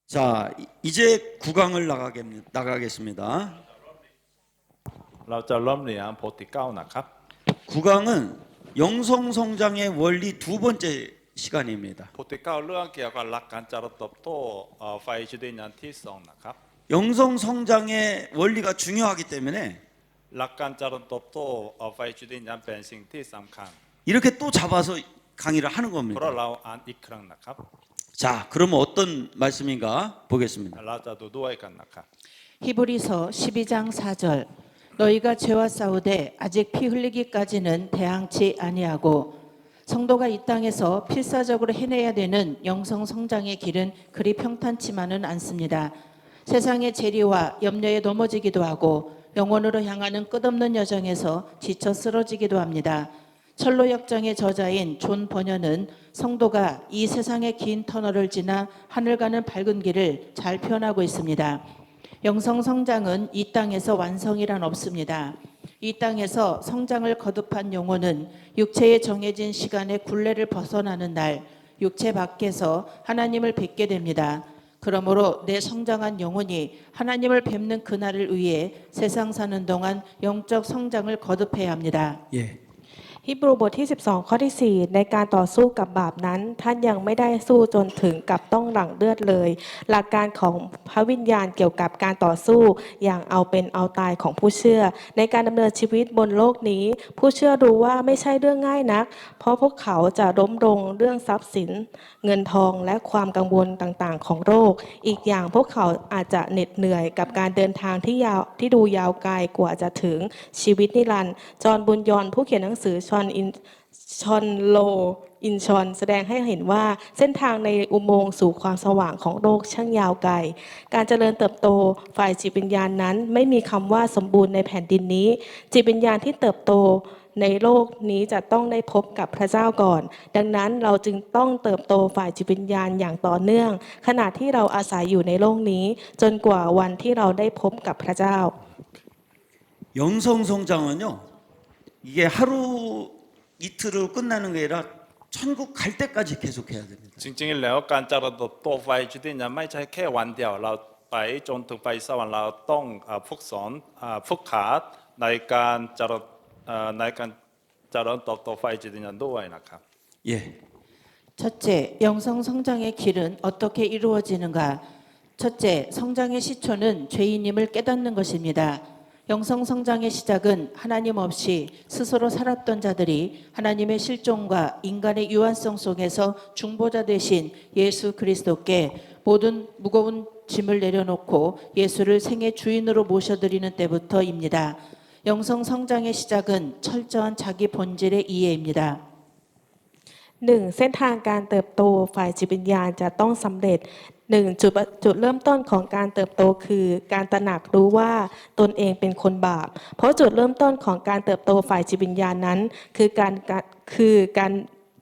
자, 이제 구강을 나가겠습니다. เราจะเริ่มเรียนบทที่9นะครับ 구강은 영성 성장의 원리 두 번째 시간입니다. บทที่9เรื่องเกี่ยวกับหลักการเจริญเติบโตฝ่ายจิตวิญญาณที่2นะครับ 영성 성장의 원리가 중요하기 때문에 หลักการเจริญเติบโตฝ่ายจิตวิญญาณเป็นสิ่งที่สำคัญ 이렇게 또 잡아서 강의를 하는 เพราะ 겁니다. เราอ่านอีกครั้งนะครับ 자, 그러면 어떤 말씀인가 보겠습니다. เราจะดูด้วยกันนะครับ 히브리서 12장 4절 너희가 죄와 싸우되 아직 피 흘리기까지는 대항치 아니하고 성도가 이 땅에서 필사적으로 해내야 되는 영성 성장의 길은 그리 평탄치만은 않습니다. 세상의 재리와 염려에 넘어지기도 하고 영혼으로 향하는 끝없는 여정에서 지쳐 쓰러지기도 합니다. 철로 역정의 저자인 존 버녀는 성도가 이 세상의 긴 터널을 지나 하늘 가는 밝은 길을 잘 표현하고 있습니다. 영성 성장은 이 땅에서 완성이란 없습니다. 이 땅에서 성장을 거듭한 영혼은 육체의 정해진 시간의 굴레를 벗어나는 날, 육체 밖에서 하나님을 뵙게 됩니다. 그러므로 내 성장한 영혼이 하나님을 뵙는 그날을 위해 세상 사는 동안 영적 성장을 거듭해야 합니다. 예. ฮีบรูบทที่ 12 ข้อที่ 4 ในการต่อสู้กับบาปนั้นท่านยังไม่ได้สู้จนถึงกับต้องหลั่งเลือดเลย หลักการของพระวิญญาณเกี่ยวกับการต่อสู้อย่างเอาเป็นเอาตายของผู้เชื่อในการดำเนินชีวิตบนโลกนี้ผู้เชื่อรู้ว่าไม่ใช่เรื่องง่ายนักเพราะพวกเขาจะล้มลงเรื่องทรัพย์สินเงินทองและความกังวลต่างๆของโลกอีกอย่างพวกเขาอาจจะเหน็ดเหนื่อยกับการเดินทางที่ดูยาวไกลกว่าจะถึงชีวิตนิรันดร์จอห์นบุญยอนผู้เขียนหนังสือชอนโลอินชอนแสดงให้เห็นว่าเส้นทางในอุโมงค์สู่ความสว่างของโลกช่างยาวไกลการเจริญเติบโตฝ่ายจิตวิญญาณนั้นไม่มีคำว่าสมบูรณ์ในแผ่นดินนี้จิตวิญญาณที่เติบโตในโลกนี้จะต้องได้พบกับพระเจ้าก่อนดังนั้นเราจึงต้องเติบโตฝ่ายจิตวิญญาณอย่างต่อเนื่องขณะที่เราอาศัยอยู่ในโลกนี้จนกว่าวันที่เราได้พบกับพระเจ้า 영성 성장은요. 이게 하루 이틀로 끝나는 게 아니라 천국 갈 때까지 계속해야 됩니다. จริงๆแล้วการเจริญเติบโตฝ่ายจิตวิญญาณไม่ใช่แค่วันเดียวเราไปจนถึงไปสวรรค์เราต้องฝึกขาในการเจริญเติบโตฝ่ายจิตวิญญาณด้วยนะครับ 예. 첫째, 영성 성장의 길은 어떻게 이루어지는가? 첫째, 성장의 시초는 죄인임을 깨닫는 것입니다. 영성 성장의 시작은 하나님 없이 스스로 살았던 자들이 하나님의 실존과 인간의 유한성 속에서 중보자 되신 예수 그리스도께 모든 무거운 짐을 내려놓고 예수를 생애 주인으로 모셔드리는 때부터입니다. 영성 성장의 시작은 철저한 자기 본질의 이해입니다. 1. เส้นทางการเติบโตฝ่ายจิตวิญญาณจะต้องสำเร็จ 1. จุดเริ่มต้นของการเติบโตคือการตระหนักรู้ว่าตนเองเป็นคนบาปเพราะจุดเริ่มต้นของการเติบโตฝ่ายจิตวิญญาณนั้นคือการ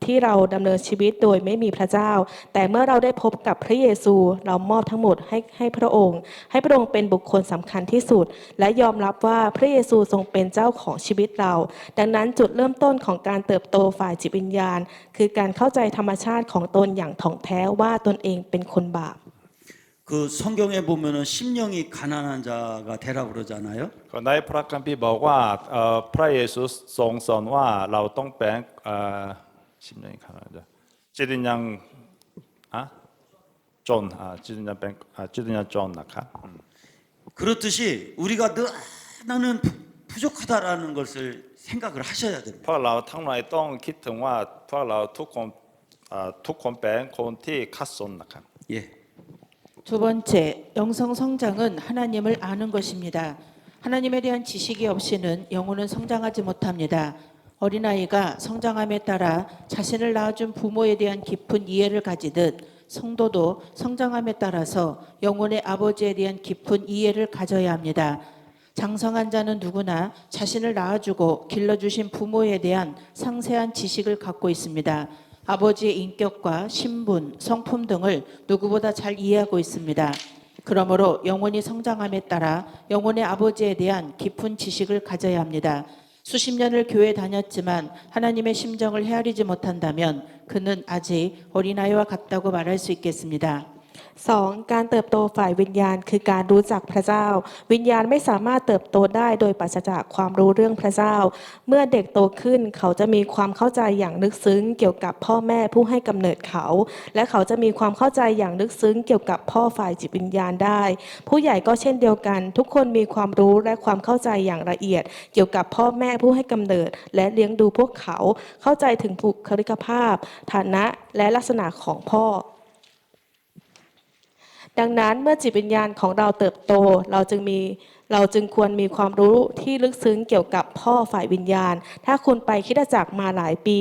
ที่เราดำเนินชีวิตโดยไม่มีพระเจ้าแต่เมื่อเราได้พบกับพระเยซูเรามอบทั้งหมดให้พระองค์เป็นบุคคลสำคัญที่สุดและยอมรับว่าพระเยซูทรงเป็นเจ้าของชีวิตเราดังนั้นจุดเริ่มต้นของการเติบโตฝ่ายจิตวิญญาณคือการเข้าใจธรรมชาติของตนอย่างถ่องแท้ว่าตนเองเป็นคนบาป 그 성경에 보면은 심령이 가난한 자가 되라 그러잖아요. ในพระคัมภีร์บอกว่าพระเยซูทรงสอนว่าเราต้องเป็นชิมยังครับจิตวิญญาณจนจิตวิญญาณเป็นจิตวิญญาณจนนะครับ 그렇듯이 우리가 늘 나는 부족하다라는 것을 생각을 하셔야 됩니다. เพราะเราทั้งหลายต้องคิดถึงว่าพวกเราทุกคนเป็นคนที่ขัดสนนะครับ 예. 두 번째, 영성 성장은 하나님을 아는 것입니다. 하나님에 대한 지식이 없이는 영혼은 성장하지 못합니다. 어린아이가 성장함에 따라 자신을 낳아준 부모에 대한 깊은 이해를 가지듯 성도도 성장함에 따라서 영혼의 아버지에 대한 깊은 이해를 가져야 합니다. 장성한 자는 누구나 자신을 낳아주고 길러주신 부모에 대한 상세한 지식을 갖고 있습니다. 아버지의 인격과 신분, 성품 등을 누구보다 잘 이해하고 있습니다. 그러므로 영혼이 성장함에 따라 영혼의 아버지에 대한 깊은 지식을 가져야 합니다. 수십 년을 교회 다녔지만 하나님의 심정을 헤아리지 못한다면 그는 아직 어린아이와 같다고 말할 수 있겠습니다. 2. การเติบโตฝ่ายวิญญาณคือการรู้จักพระเจ้า วิญญาณไม่สามารถเติบโตได้โดยปราศจากความรู้เรื่องพระเจ้า เมื่อเด็กโตขึ้นเขาจะมีความเข้าใจอย่างลึกซึ้งเกี่ยวกับพ่อแม่ผู้ให้กำเนิดเขา และเขาจะมีความเข้าใจอย่างลึกซึ้งเกี่ยวกับพ่อฝ่ายจิตวิญญาณได้ ผู้ใหญ่ก็เช่นเดียวกัน ทุกคนมีความรู้และความเข้าใจอย่างละเอียด เกี่ยวกับพ่อแม่ผู้ให้กำเนิด และเลี้ยงดูพวกเขาเข้าใจถึงบุคลิกภาพ ฐานะและลักษณะของพ่อ ดังนั้นเมื่อจิตวิญญาณของเราเติบโตเราจึงควรมีความรู้ที่ลึกซึ้งเกี่ยวกับพ่อฝ่ายวิญญาณ ถ้าคุณไปคริสตจักรมาหลายปี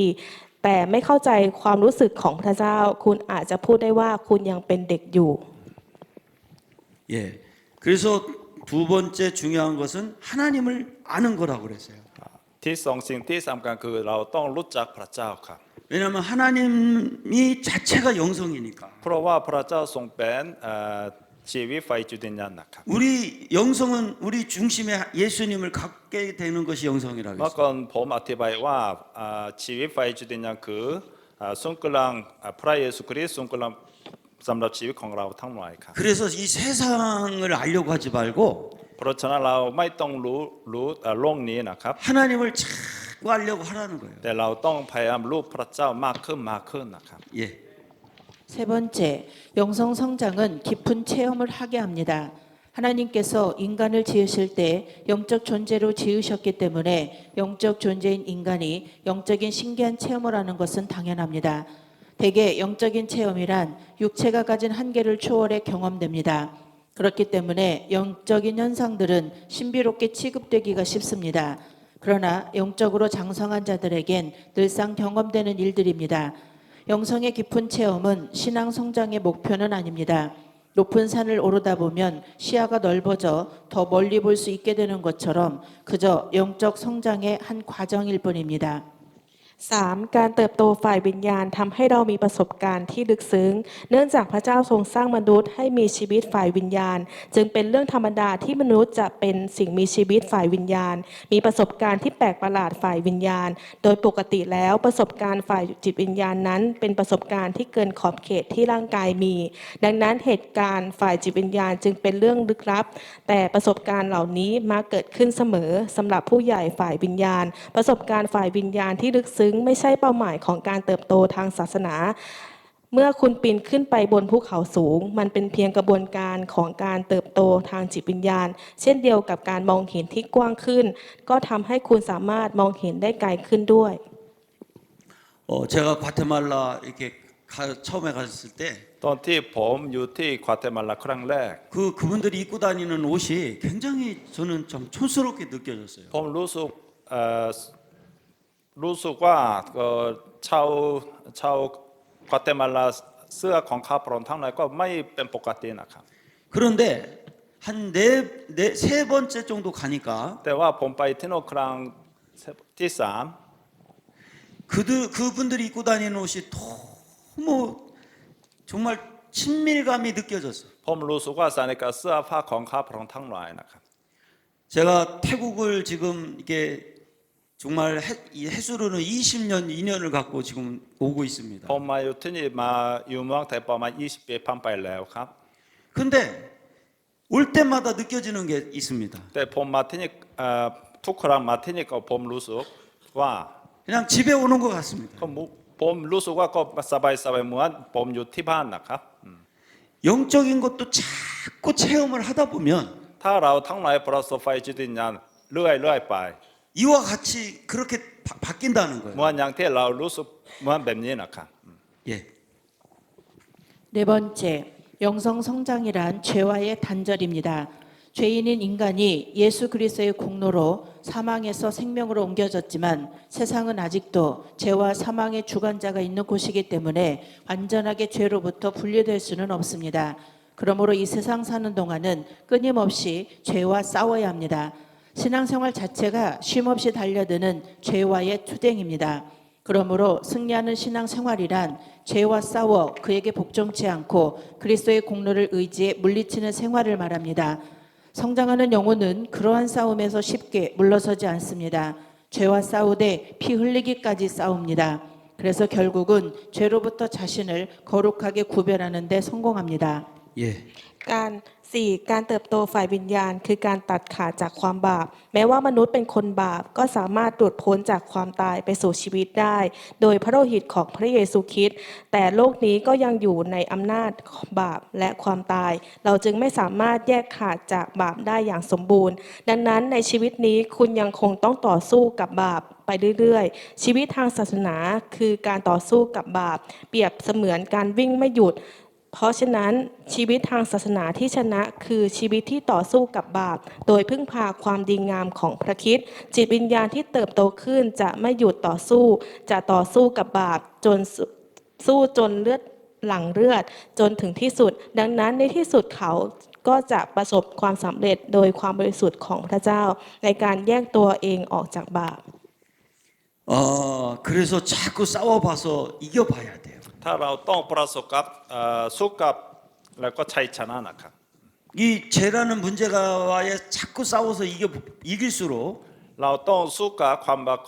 แต่ไม่เข้าใจความรู้สึกของพระเจ้า คุณอาจจะพูดได้ว่าคุณยังเป็นเด็กอยู่ 예. 그래서 두 번째 중요한 것은 하나님을 아는 거라고 그랬어요. ที่สองสิ่งที่สำคัญคือเราต้องรู้จักพระเจ้าครับ 왜냐하면 하나님이 자체가 영성이니까. เพราะว่าพระเจ้าทรงเป็นชีวิตไฟจุดวิญญาณนะครับ 우리 영성은 우리 중심에 예수님을 갖게 되는 것이 영성이라고 เมื่อ 했어요. ก่อนผมอธิบายว่าชีวิตไฟจุดวิญญาณคือทรงกำลังพระเยซูคริสต์ทรงกำลังสำหรับชีวิตของเราทั้งหลายครับ 그래서 이 세상을 알려고 하지 말고 เพราะฉะนั้นเราไม่ต้องรู้โลกนี้นะครับ 하나님을 자꾸 알려고 하라는 거예요. แต่เราต้องพยายามรู้พระเจ้ามากขึ้นนะครับ 예. 세 번째, 영성 성장은 깊은 체험을 하게 합니다. 하나님께서 인간을 지으실 때 영적 존재로 지으셨기 때문에 영적 존재인 인간이 영적인 신기한 체험을 하는 것은 당연합니다. 대개 영적인 체험이란 육체가 가진 한계를 초월해 경험됩니다. 그렇기 때문에 영적인 현상들은 신비롭게 취급되기가 쉽습니다. 그러나 영적으로 장성한 자들에겐 늘상 경험되는 일들입니다. 영성의 깊은 체험은 신앙 성장의 목표는 아닙니다. 높은 산을 오르다 보면 시야가 넓어져 더 멀리 볼 수 있게 되는 것처럼 그저 영적 성장의 한 과정일 뿐입니다. 3. การเติบโตฝ่ายวิญญาณทำให้เรามีประสบการณ์ที่ลึกซึ้งเนื่องจากพระเจ้าทรงสร้างมนุษย์ให้มีชีวิตฝ่ายวิญญาณจึงเป็นเรื่องธรรมดาที่มนุษย์จะเป็นสิ่งมีชีวิตฝ่ายวิญญาณมีประสบการณ์ที่แปลกประหลาดฝ่ายวิญญาณโดยปกติแล้วประสบการณ์ฝ่ายจิตวิญญาณนั้นเป็นประสบการณ์ที่เกินขอบเขตที่ร่างกายมีดังนั้นเหตุการณ์ฝ่ายจิตวิญญาณจึงเป็นเรื่องลึกลับแต่ประสบการณ์เหล่านี้มาเกิดขึ้นเสมอสำหรับผู้ใหญ่ฝ่ายวิญญาณประสบการณ์ฝ่ายวิญญาณที่ลึกซึ้งไม่ใช่เป้าหมายของการเติบโตทางศาสนาเมื่อคุณปีนขึ้นไปบนภูเขาสูงมันเป็นเพียงกระบวนการของการเติบโตทางจิตวิญญาณเช่นเดียวกับการมองเห็นที่กว้างขึ้นก็ทำให้คุณสามารถมองเห็นได้ไกลขึ้นด้วย 제가 과테말라 이렇게 처음에 갔을 때 ตอนที่ผมอยู่ที่ควาเตมาลาครั้งแรก 그분들이 입고 다니는 옷이 굉장히 저는 좀 촌스럽게 느껴졌어요. ผมรู้สึกว่าชาวควาเตมาลาเสื้อของคาปรอนทั้งหลายก็ไม่เป็นปกตินะครับ 그런데 한 세 번째 정도 가니까 แต่ว่าผมไปที่โน่นครั้งที่สาม 그분들이 입고 다니는 옷이 너무 정말 친밀감이 느껴졌어요. ผมรู้สึกว่าใส่ในกับเสื้อผ้าของคาปรอนทั้งหลายนะครับ 제가 태국을 지금 이게 정말 이 해수로는 20년, 2년을 갖고 지금 오고 있습니다. ผมมาอยู่ที่นี่มาอยู่เมืองไทยประมาณ20 ปีผ่านไปแล้วครับ 근데 올 때마다 느껴지는 게 있습니다. แต่ผมมาที่นี่ทุกครั้งมาที่นี่ก็ผมรู้สึกว่า 그냥 집에 오는 것 같습니다. ผมรู้สึกว่าก็สบายเหมือนผมอยู่ที่บ้านนะครับ 영적인 것도 자꾸 체험을 하다 보면 ถ้าเราทั้งหลายประสบไฟจิตวิญญาณเรื่อยไป 이와 같이 그렇게 바뀐다는 เหมื 거예요. อนอย่างที่เรารู้สึกเหมือนแบบนี้นะครับ 예. 네 번째, 영성 성장이란 죄와의 단절입니다. 죄인인 인간이 예수 그리스도의 공로로 사망에서 생명으로 옮겨졌지만 세상은 아직도 죄와 사망의 주관자가 있는 곳이기 때문에 완전하게 죄로부터 분리될 수는 없습니다. 그러므로 이 세상 사는 동안은 끊임없이 죄와 싸워야 합니다. 신앙생활 자체가 쉼없이 달려드는 죄와의 투쟁입니다. 그러므로 승리하는 신앙생활이란 죄와 싸워 그에게 복종치 않고 그리스도의 공로를 의지해 물리치는 생활을 말합니다. 성장하는 영혼은 그러한 싸움에서 쉽게 물러서지 않습니다. 죄와 싸우되 피 흘리기까지 싸웁니다. 그래서 결국은 죄로부터 자신을 거룩하게 구별하는 데 성공합니다. 예. การการเติบโตฝ่ายวิญญาณคือการตัดขาดจากความบาปแม้ว่ามนุษย์เป็นคนบาปก็สามารถหลุดพ้นจากความตายไปสู่ชีวิตได้ โดยพระโลหิตของพระเยซูคริสต์แต่โลกนี้ก็ยังอยู่ในอำนาจของบาปและความตาย เราจึงไม่สามารถแยกขาดจากบาปได้อย่างสมบูรณ์ ดังนั้นในชีวิตนี้คุณยังคงต้องต่อสู้กับบาปไปเรื่อยๆชีวิตทางศาสนาคือการต่อสู้กับบาปเปรียบเสมือนการวิ่งไม่หยุดเพราะฉะนั้นชีวิตทางศาสนาที่ชนะคือชีวิตที่ต่อสู้กับบาปโดยพึ่งพาความดีงามของพระคริสต์จิตวิญญาณที่เติบโตขึ้นจะไม่หยุดต่อสู้จะต่อสู้กับบาปจนสู้จนเลือดหลั่งเลือดจนถึงที่สุดดังนั้นในที่สุดเขาก็จะประสบความสำเร็จโดยความบริสุทธิ์ของพระเจ้าในการแยกตัวเองออกจากบาป 그래서 자꾸 싸워봐서 이겨봐야 돼요. ถ้าเราต้องประสบกับสู้กับแล้วก็ชัยชนะนะครับ 이 죄라는 문제가와의 자꾸 싸워서 이길수록 เราต้องสู้กับความบาป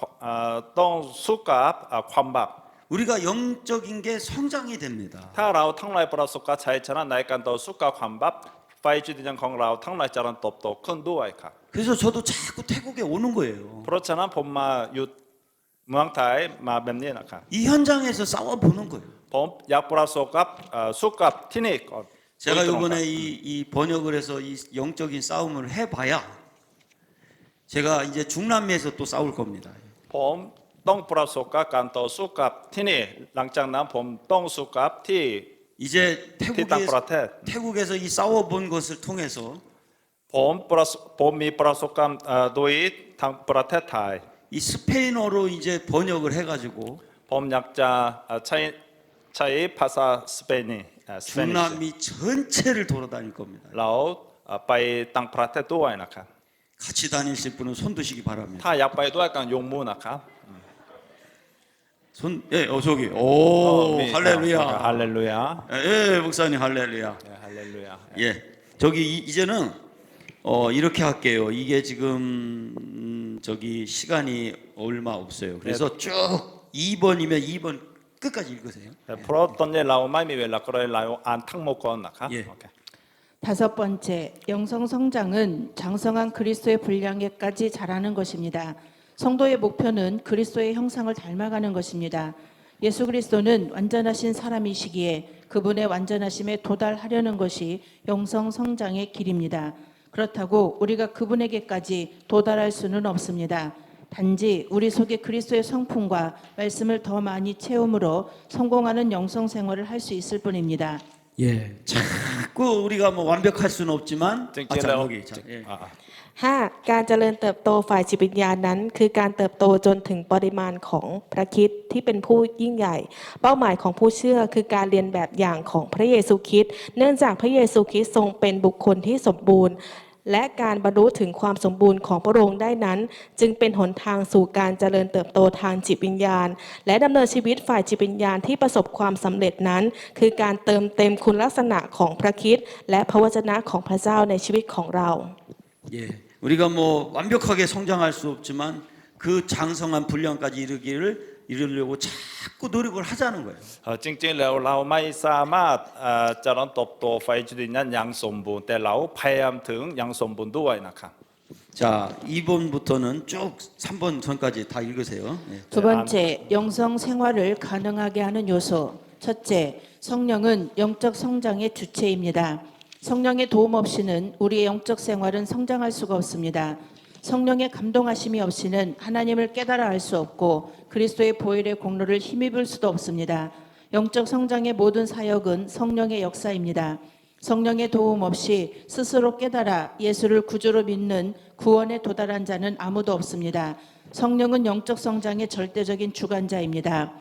ต้องสู้กับความบาป 우리가 영적인 게 성장이 됩니다. ถ้าเราทั้งหลายประสบกับชัยชนะในการต่อสู้กับความบาปไฟจิตวิญญาณของเราทั้งหลายจะเติบโตขึ้นด้วยครับ 그래서 저도 자꾸 태국에 오는 거예요. เพราะฉะนั้นผมมาอยู่เมืองไทยมาแบบนี้นะครับ 이 현장에서 싸워보는 거예요. ผมอยากประสบกับสู้กับที่นี่ก่อน 제가 이번에 이 번역을 해서 이 영적인 싸움을 해봐야 제가 이제 중남미에서 또 싸울 겁니다. ผมต้องประสบกับการต่อสู้กับที่นี่หลังจากนั้นผมต้องสู้กับที่ 이제ที่ต่างประเทศ 태국에서 이 싸워본 것을 통해서 ผมมีประสบการณ์โดยทางประเทศไทย 이 스페인어로 이제 번역을 해가지고 ผมอยากจะใช้ภาษาสเปนสเปนิช 중남미 전체를 돌아다닐 겁니다. เราไปต่างประเทศด้วยนะครับ 같이 다니실 분은 손 드시기 바랍니다. ถ้าอยากไปด้วยกันยกมือนะครับ 손, 예, 저기, 오, 할렐루야. ฮาเลลูยา 예, 목사님 할렐루야. ฮาเลลูยา 예, 저기 이제는 이렇게 할게요. 이게 지금 저기 시간이 얼마 없어요. 그래서 쭉 2번이면 2번 끝까지 읽으세요. เพราะตอนนี้เราไม่มีเวลาก็เลยเราอ่านทั้งหมดก่อนนะครับ 예. โอเค 다섯 번째, 영성 성장은 장성한 그리스도의 분량에까지 자라는 것입니다. 성도의 목표는 그리스도의 형상을 닮아가는 것입니다. 예수 그리스도는 완전하신 사람이시기에 그분의 완전하심에 도달하려는 것이 영성 성장의 길입니다. 그렇다고 우리가 그분에게까지 도달할 수는 없습니다. 단지 우리 속에 그리스도의 성품과 말씀을 더 많이 채움으로 성공하는 영성 생활을 할 수 있을 뿐입니다. 예. 자꾸 우리가 뭐 완벽할 수는 없지만 찡찡 자, 레오. 여기. 자, 예. 5. การเจริญเติบโตฝ่ายจิตวิญญาณนั้น คือการเติบโตจนถึงปริมาณของพระคริสต์ที่เป็นผู้ยิ่งใหญ่ เป้าหมายของผู้เชื่อคือการเรียนแบบอย่างของพระเยซูคริสต์เนื่องจากพระเยซูคริสต์ทรงเป็นบุคคลที่สมบูรณ์ และการบรรลุถึงความสมบูรณ์ของพระองค์ได้นั้น จึงเป็นหนทางสู่การเจริญเติบโตทางจิตวิญญาณ และดำเนินชีวิตฝ่ายจิตวิญญาณที่ประสบความสำเร็จนั้น คือการเติมเต็มคุณลักษณะของพระคริสต์และพระวจนะของพระเจ้าในชีวิตของเรา 예. 우리가 뭐 완벽하게 성장할 수 없지만 그 장성한 분량까지 이루려고 자꾸 노력을 하자는 거예요. จริงๆแล้วเราไม่สามารถเจริญเติบโตไฟจิตวิญญาณอย่างสมบูรณ์แต่เราพยายามถึงอย่างสมบูรณ์ด้วยนะครับ 자, 2번부터는 쭉 3번 전까지 다 읽으세요. 예. 두 번째, 영성 생활을 가능하게 하는 요소. 첫째, 성령은 영적 성장의 주체입니다. 성령의 도움 없이는 우리의 영적 생활은 성장할 수가 없습니다. 성령의 감동하심이 없이는 하나님을 깨달아 알 수 없고 그리스도의 보혈의 공로를 힘입을 수도 없습니다. 영적 성장의 모든 사역은 성령의 역사입니다. 성령의 도움 없이 스스로 깨달아 예수를 구주로 믿는 구원에 도달한 자는 아무도 없습니다. 성령은 영적 성장의 절대적인 주관자입니다.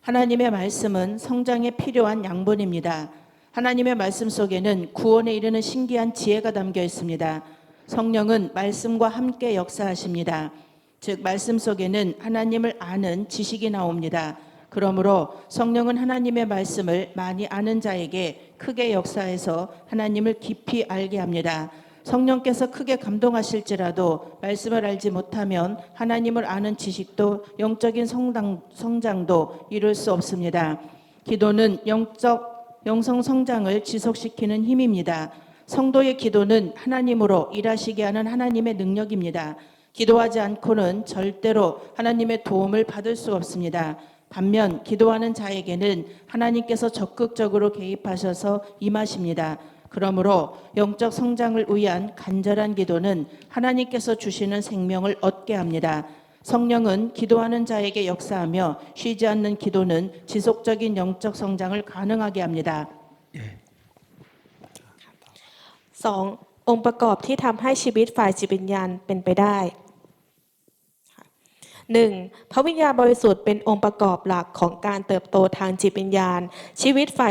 하나님의 말씀은 성장에 필요한 양분입니다. 하나님의 말씀 속에는 구원에 이르는 신기한 지혜가 담겨 있습니다. 성령은 말씀과 함께 역사하십니다. 즉 말씀 속에는 하나님을 아는 지식이 나옵니다. 그러므로 성령은 하나님의 말씀을 많이 아는 자에게 크게 역사해서 하나님을 깊이 알게 합니다. 성령께서 크게 감동하실지라도 말씀을 알지 못하면 하나님을 아는 지식도 영적인 성장도 이룰 수 없습니다. 기도는 영적 영성 성장을 지속시키는 힘입니다. 성도의 기도는 하나님으로 일하시게 하는 하나님의 능력입니다. 기도하지 않고는 절대로 하나님의 도움을 받을 수 없습니다. 반면 기도하는 자에게는 하나님께서 적극적으로 개입하셔서 임하십니다. 그러므로 영적 성장을 위한 간절한 기도는 하나님께서 주시는 생명을 얻게 합니다. 성령은 기도하는 자에게 역사하며 쉬지 않는 기도는 지속적인 영적 성장을 가능하게 합니다. 2. องค์ประกอบที่ทำให้ชีวิตฝ่ายจิตวิญญาณเป็นไปได้ 1. พระวิญญาณบริสุทธิ์เป็นองค์ประกอบหลักของการเติบโตทางจิตวิญญาณชีวิตฝ่า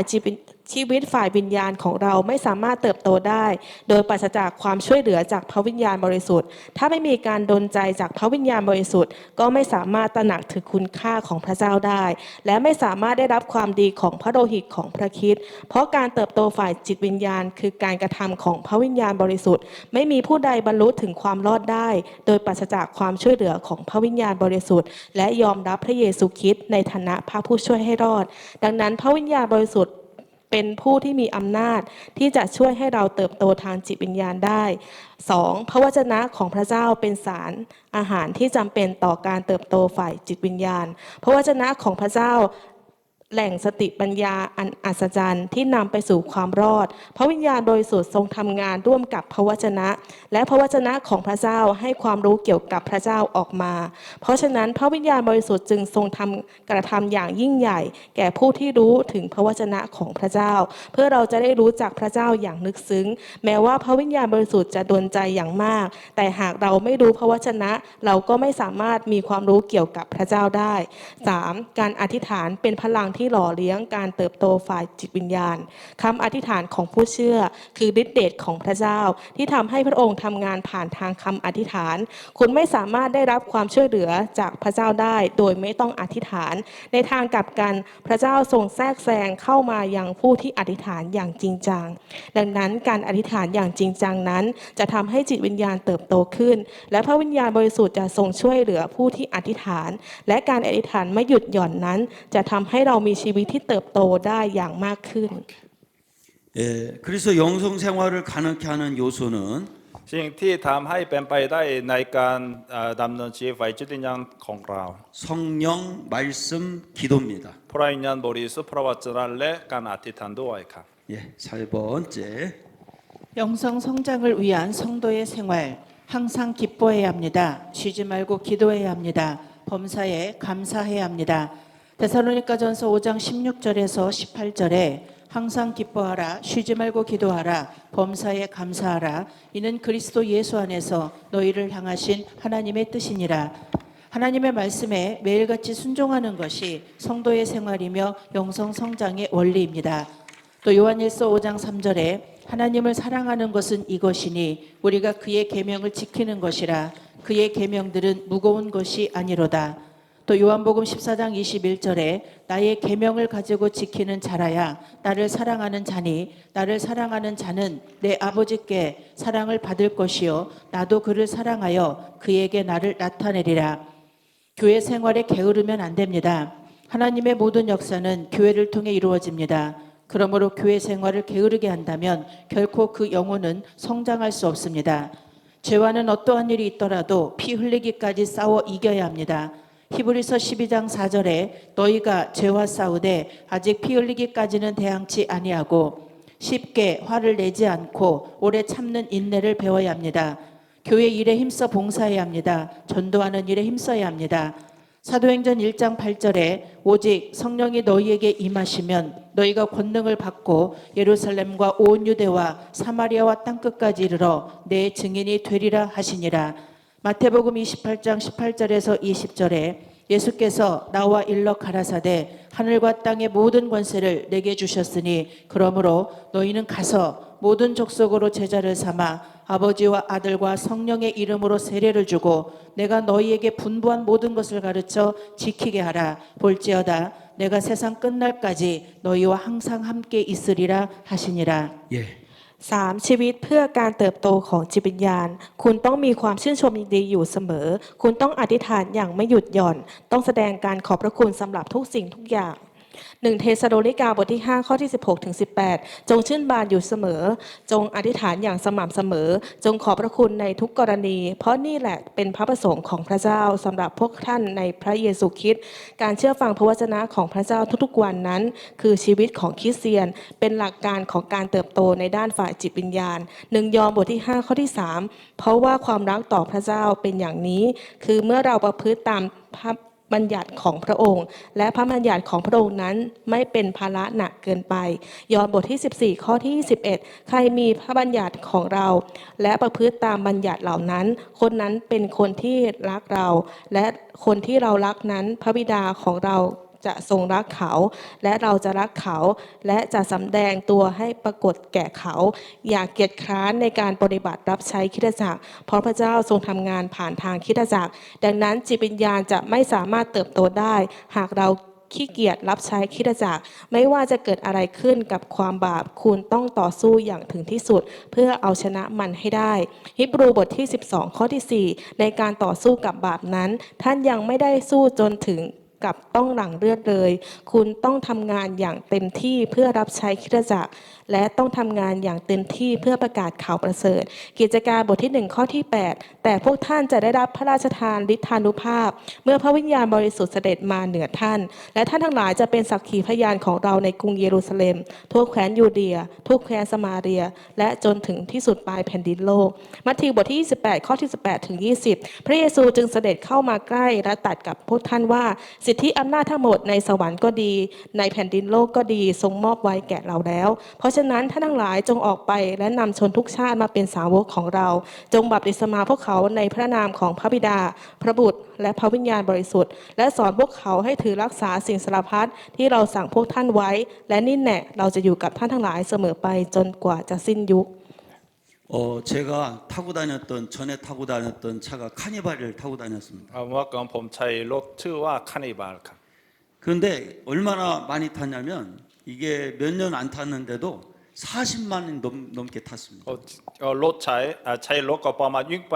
ยวิญญาณของเราไม่สามารถเติบโตได้โดยปราศจากความช่วยเหลือจากพระวิญญาณบริสุทธิ์ถ้าไม่มีการดลใจจากพระวิญญาณบริสุทธิ์ก็ไม่สามารถตระหนักถึงคุณค่าของพระเจ้าได้และไม่สามารถได้รับความดีของพระโลหิตของพระคริสต์เพราะการเติบโตฝ่ายจิตวิญญาณคือการกระทำของพระวิญญาณบริสุทธิ์ไม่มีผู้ใดบรรลุถึงความรอดได้โดยปราศจากความช่วยเหลือของพระวิญญาณบริสุทธิ์และยอมรับพระเยซูคริสต์ในฐานะพระผู้ช่วยให้รอดดังนั้นพระวิญญาณบริสุทธิ์เป็นผู้ที่มีอำนาจที่จะช่วยให้เราเติบโตทางจิตวิญญาณได้ 2. พระวจนะของพระเจ้าเป็นสารอาหารที่จำเป็นต่อการเติบโตฝ่ายจิตวิญญาณพระวจนะของพระเจ้าแหล่งสติปัญญาอันอัศจรรย์ที่นำไปสู่ความรอดพระวิญญาณบริสุทธิ์ทรงทำงานร่วมกับพระวจนะและพระวจนะของพระเจ้าให้ความรู้เกี่ยวกับพระเจ้าออกมาเพราะฉะนั้นพระวิญญาณบริสุทธิ์จึงทรงกระทำอย่างยิ่งใหญ่แก่ผู้ที่รู้ถึงพระวจนะของพระเจ้าเพื่อเราจะได้รู้จักพระเจ้าอย่างลึกซึ้งแม้ว่าพระวิญญาณบริสุทธิ์จะดลใจอย่างมากแต่หากเราไม่รู้พระวจนะเราก็ไม่สามารถมีความรู้เกี่ยวกับพระเจ้าได้ 3. การอธิษฐานเป็นพลังที่หล่อเลี้ยงการเติบโตฝ่ายจิตวิญญาณคำอธิษฐานของผู้เชื่อคือฤทธิเดชของพระเจ้าที่ทำให้พระองค์ทำงานผ่านทางคำอธิษฐานคุณไม่สามารถได้รับความช่วยเหลือจากพระเจ้าได้โดยไม่ต้องอธิษฐานในทางกลับกันพระเจ้าทรงแทรกแซงเข้ามายังผู้ที่อธิษฐานอย่างจริงจังดังนั้นการอธิษฐานอย่างจริงจังนั้นจะทำให้จิตวิญญาณเติบโตขึ้นและพระวิญญาณบริสุทธิ์จะทรงช่วยเหลือผู้ที่อธิษฐานและการอธิษฐานไม่หยุดหย่อนนั้นจะทำให้เรามีชีวิตที่เติบโตได้อย่างมากขึ้น 그래서 영성 생활을 가능케 하는 요소는 สิ่งที่ทำให้เป็นไปได้ในการดำเนินชีวิตฝ่ายจิตวิญญาณของเรา 성령, 말씀, 기도입니다. พระวิญญาณบริสุทธิ์พระวจนะและการอธิษฐานด้วยครับ 예, 4번째. 영성 성장을 위한 성도의 생활 항상 기뻐해야 합니다. 쉬지 말고 기도해야 합니다. 범사에 감사해야 합니다. 데살로니가전서 5장 16절에서 18절에 항상 기뻐하라 쉬지 말고 기도하라 범사에 감사하라 이는 그리스도 예수 안에서 너희를 향하신 하나님의 뜻이니라. 하나님의 말씀에 매일같이 순종하는 것이 성도의 생활이며 영성 성장의 원리입니다. 또 요한일서 5장 3절에 하나님을 사랑하는 것은 이것이니 우리가 그의 계명을 지키는 것이라 그의 계명들은 무거운 것이 아니로다. 또 요한복음 14장 21절에 나의 계명을 가지고 지키는 자라야 나를 사랑하는 자니 나를 사랑하는 자는 내 아버지께 사랑을 받을 것이요 나도 그를 사랑하여 그에게 나를 나타내리라. 교회 생활에 게으르면 안 됩니다. 하나님의 모든 역사는 교회를 통해 이루어집니다. 그러므로 교회 생활을 게으르게 한다면 결코 그 영혼은 성장할 수 없습니다. 죄와는 어떠한 일이 있더라도 피 흘리기까지 싸워 이겨야 합니다. 히브리서 12장 4절에 너희가 죄와 싸우되 아직 피 흘리기까지는 대항치 아니하고 쉽게 화를 내지 않고 오래 참는 인내를 배워야 합니다. 교회 일에 힘써 봉사해야 합니다. 전도하는 일에 힘써야 합니다. 사도행전 1장 8절에 오직 성령이 너희에게 임하시면 너희가 권능을 받고 예루살렘과 온 유대와 사마리아와 땅끝까지 이르러 내 증인이 되리라 하시니라. 마태복음 28장 18절에서 20절에 예수께서 나와 일러 가라사대 하늘과 땅의 모든 권세를 내게 주셨으니 그러므로 너희는 가서 모든 족속으로 제자를 삼아 아버지와 아들과 성령의 이름으로 세례를 주고 내가 너희에게 분부한 모든 것을 가르쳐 지키게 하라. 볼지어다 내가 세상 끝날까지 너희와 항상 함께 있으리라 하시니라. 예. 3. ชีวิตเพื่อการเติบโตของจิตวิญญาณคุณต้องมีความชื่นชมยินดีอยู่เสมอคุณต้องอธิษฐานอย่างไม่หยุดหย่อนต้องแสดงการขอบพระคุณสำหรับทุกสิ่งทุกอย่าง 1 เทสโลนิกาบทที่ 5 ข้อที่ 16 ถึง 18 จงชื่นบานอยู่เสมอ จงอธิษฐานอย่างสม่ำเสมอ จงขอบพระคุณในทุกกรณี เพราะนี่แหละเป็นพระประสงค์ของพระเจ้าสำหรับพวกท่านในพระเยซูคริสต์การเชื่อฟังพระวจนะของพระเจ้าทุกๆวันนั้น คือชีวิตของคริสเตียน เป็นหลักการของการเติบโตในด้านฝ่ายจิตวิญญาณ 1 ยอห์นบทที่ 5 ข้อที่ 3 เพราะว่าความรักต่อพระเจ้าเป็นอย่างนี้ คือเมื่อเราประพฤติตามพระบัญญัติของพระองค์ และพระบัญญัติของพระองค์นั้นไม่เป็นภาระหนักเกินไป ยอห์นบทที่ 14 ข้อที่ 21 ใครมีพระบัญญัติของเรา และประพฤติตามบัญญัติเหล่านั้น คนนั้นเป็นคนที่รักเรา และคนที่เรารักนั้นพระบิดาของเราจะทรงรักเขา และเราจะรักเขา และจะสำแดงตัวให้ปรากฏแก่เขา อย่าเกียจคร้านในการปฏิบัติรับใช้คริสตจักร เพราะพระเจ้าทรงทำงานผ่านทางคริสตจักร ดังนั้นจิตวิญญาณจะไม่สามารถเติบโตได้ หากเราขี้เกียจรับใช้คริสตจักร ไม่ว่าจะเกิดอะไรขึ้นกับความบาป คุณต้องต่อสู้อย่างถึงที่สุด เพื่อเอาชนะมันให้ได้ ฮิบรูบทที่ 12 ข้อที่ 4 ในการต่อสู้กับบาปนั้น ท่านยังไม่ได้สู้จนถึงกับต้องหลั่งเลือดเลย คุณต้องทำงานอย่างเต็มที่เพื่อรับใช้คริสตจักร และต้องทำงานอย่างเต็มที่เพื่อประกาศข่าวประเสริฐ กิจการบทที่ 1 ข้อที่ 8 แต่พวกท่านจะได้รับพระราชทานฤทธานุภาพ เมื่อพระวิญญาณบริสุทธิ์เสด็จมาเหนือท่าน และท่านทั้งหลายจะเป็นสักขีพยานของเราในกรุงเยรูซาเล็ม ทั่วแคว้นยูเดีย ทุกแคว้นสมาเรีย และจนถึงที่สุดปลายแผ่นดินโลก มัทธิวบทที่ 28 ข้อที่ 18 ถึง 20 พระเยซูจึงเสด็จเข้ามาใกล้และตรัสกับพวกท่านว่าสิทธิอำนาจทั้งหมดในสวรรค์ก็ดี ในแผ่นดินโลกก็ดีทรงมอบไว้แก่เราแล้ว เพราะฉะนั้นท่านทั้งหลายจงออกไปและนำชนทุกชาติมาเป็นสาวกของเรา จงบัพติศมาพวกเขาในพระนามของพระบิดา พระบุตรและพระวิญญาณบริสุทธิ์ และสอนพวกเขาให้ถือรักษาสิ่งสารพัดที่เราสั่งพวกท่านไว้ และนี่แน่เราจะอยู่กับท่านทั้งหลายเสมอไปจนกว่าจะสิ้นยุค 제가 타고 다녔던 전에 타고 다녔던 차가 카니발을 타고 다녔습니다. เมื่อก่อนผมใช้รถชื่อว่าคานิบาลครับ 그런데 얼마나 많이 탔냐면 이게 몇 년 안 탔는데도 40만 넘게 탔습니다. รถใช้รถก็ประมาณวิ่งไป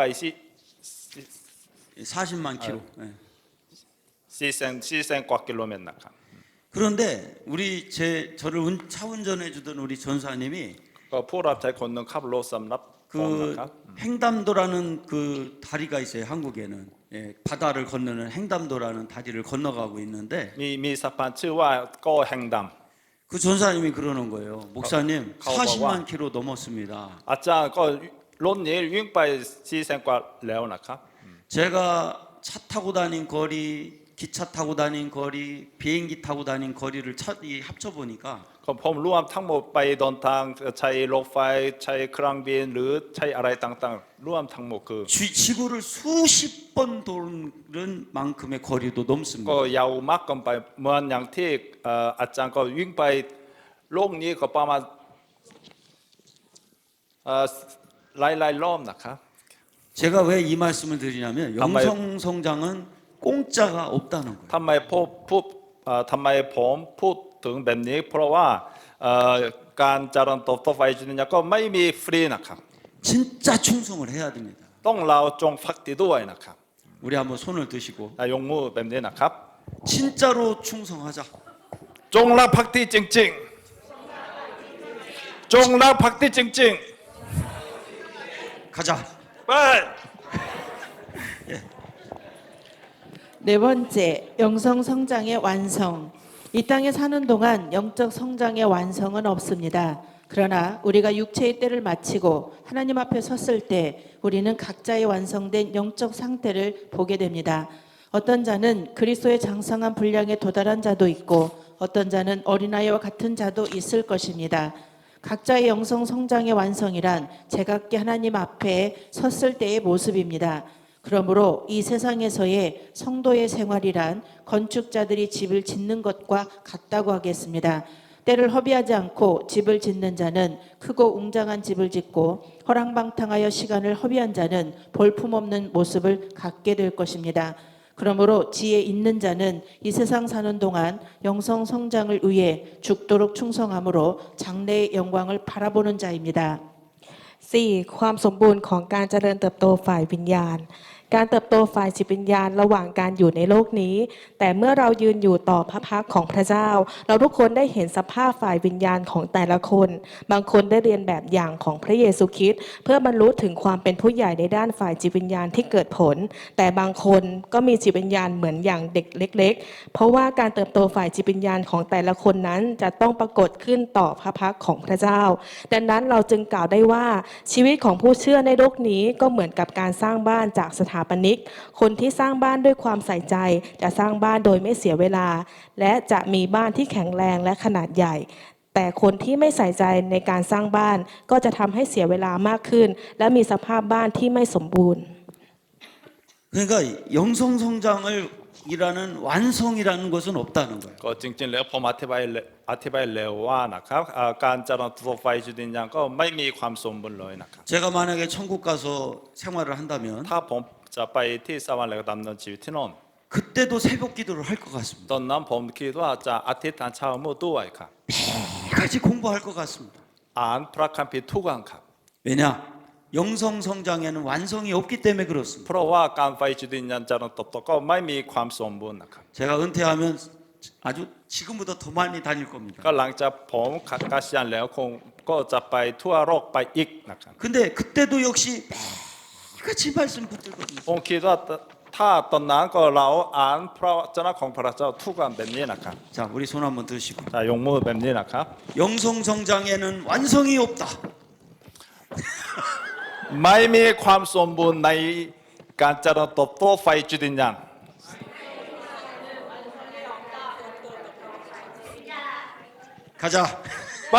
40만 킬로. 예. 4,000 กว่ากิโลเมตรนะครับ 그런데 저를 차 운전해 주던 우리 전사님이 ก็ผู้รับใช้คนหนึ่งขับรถสำหรับผมนะ 그 ครับ 횡담도라는 그 다리가 있어요. 한국에는 바다를 건너는 횡담도라는 다리를 건너가고 있는데 มีสะพานชื่อว่าก็แห่งด 그 전사님이 그러는 거예요. 목사님 가오바와. 40만 킬로 넘었습니다. ำอาจารย์ก็รถนี้วิ่งไป4,000 กว่าแล้วนะครับ 제가 차 타고 다닌 거리, 기차 타고 다닌 거리, 비행기 타고 다닌 거리를 합쳐 보니까 ก็ผมรวมทั้งหมดไปเดินทางใช้รถไฟใช้เครื่องบินหรือใช้อะไรต่างๆรวมทั้งหมดคือ 지구를 수십 번 도는 만큼의 거리도 ก็ 넘습니다. ยาวมากเกินไปเหมือนอย่างที่อาจารย์ก็วิ่งไปโลกนี้ก็ประมาณหลายรอบนะครับ 제가 왜 이 말씀을 드리냐면 영성 성장은 공짜가 없다는 거예요. ทำไมผมพูดถึงแบบนี้เพราะว่าการเจริญเติบโตไฟจุนยาก็ไม่มีฟรีนะครับ 진짜 충성을 해야 됩니다. ต้องเราจงพักดีด้วยนะครับ 우리 한번 손을 드시고 ยกมือแบบนี้นะครับ 진짜로 충성하자. จงรักภักดีจริงๆจงรักภักดีจริง 가자. ๆไป 네 번째, 영성 성장의 완성. 이 땅에 사는 동안 영적 성장의 완성은 없습니다. 그러나 우리가 육체의 때를 마치고 하나님 앞에 섰을 때 우리는 각자의 완성된 영적 상태를 보게 됩니다. 어떤 자는 그리스도의 장성한 분량에 도달한 자도 있고 어떤 자는 어린아이와 같은 자도 있을 것입니다. 각자의 영성 성장의 완성이란 제각기 하나님 앞에 섰을 때의 모습입니다. 그러므로 이 세상에서의 성도의 생활이란 건축자들이 집을 짓는 것과 같다고 하겠습니다. 때를 허비하지 않고 집을 짓는 자는 크고 웅장한 집을 짓고 허랑방탕하여 시간을 허비한 자는 볼품없는 모습을 갖게 될 것입니다. 그러므로 지혜 있는 자는 이 세상 사는 동안 영성 성장을 위해 죽도록 충성함으로 장래의 영광을 바라보는 자입니다. 4. ความสมบูรณ์ของการเจริญเติบโตฝ่ายวิญญาณ การเติบโตฝ่ายจิตวิญญาณระหว่างการอยู่ในโลกนี้ แต่เมื่อเรายืนอยู่ต่อพระพักตร์ของพระเจ้า เราทุกคนได้เห็นสภาพฝ่ายวิญญาณของแต่ละคน บางคนได้เรียนแบบอย่างของพระเยซูคริสต์เพื่อบรรลุถึงความเป็นผู้ใหญ่ในด้านฝ่ายจิตวิญญาณที่เกิดผล แต่บางคนก็มีจิตวิญญาณเหมือนอย่างเด็กเล็กๆ เพราะว่าการเติบโตฝ่ายจิตวิญญาณของแต่ละคนนั้นจะต้องปรากฏขึ้นต่อพระพักตร์ของพระเจ้า ดังนั้นเราจึงกล่าวได้ว่าชีวิตของผู้เชื่อในโลกนี้ก็เหมือนกับการสร้างบ้านจากสถาปนิก คนที่สร้างบ้านด้วยความใส่ใจจะสร้างบ้านโดยไม่เสียเวลา และจะมีบ้านที่แข็งแรงและขนาดใหญ่ แต่คนที่ไม่ใส่ใจในการสร้างบ้านก็จะทำให้เสียเวลามากขึ้น และมีสภาพบ้านที่ไม่สมบูรณ์ 그러니까 영성 성장을 이라는 완성이라는 것은 없다는 거예요. ก็จริงๆแล้วผมอธิบายแล้วว่านะครับการเจริญเติบโตฝ่ายจิตวิญญาณก็ไม่มีความสมบูรณ์เลยนะครับ 제가 만약에 천국 가서 생활을 한다면 ถ้าผมจะไปที่สวรรค์แล้วดำเนินชีวิตที่โน่น 그때도 새벽 기도를 할 것 같습니다. ตอนนั้นผมคิดว่าจะอธิษฐานเช้ามืดด้วยครับ 매일같이 공부할 것 같습니다. อ่านพระคัมภีร์ทุกวันครับ 왜냐? 영성 성장에는 완성이 없기 때문에 그렇습니다. เพราะว่าการฝ่ายจิตวิญญาณเจริญเติบโตก็ไม่มีความสมบูรณ์นะครับ 제가 은퇴하면 아주 지금보다 더 많이 다닐 겁니다. ก็หลังจากผมเกษียณแล้วคงก็จะไปทั่วโลกไปอีกนะครับ 근데 그때도 역시 매일같이 말씀 붙들거든요. ผมคิดว่าถ้าตอนนั้นก็เราอ่านพระวจนะของพระเจ้าทุกวันแบบนี้นะครับ 자, 우리 손 한번 드시고 จะยกมือแบบนี้นะครับ 영성 성장에는 완성이 없다. ไม่มีความสมบูรณ์ในการเจริญเติบโตฝ่ายจิตวิญญาณ 가자. ไป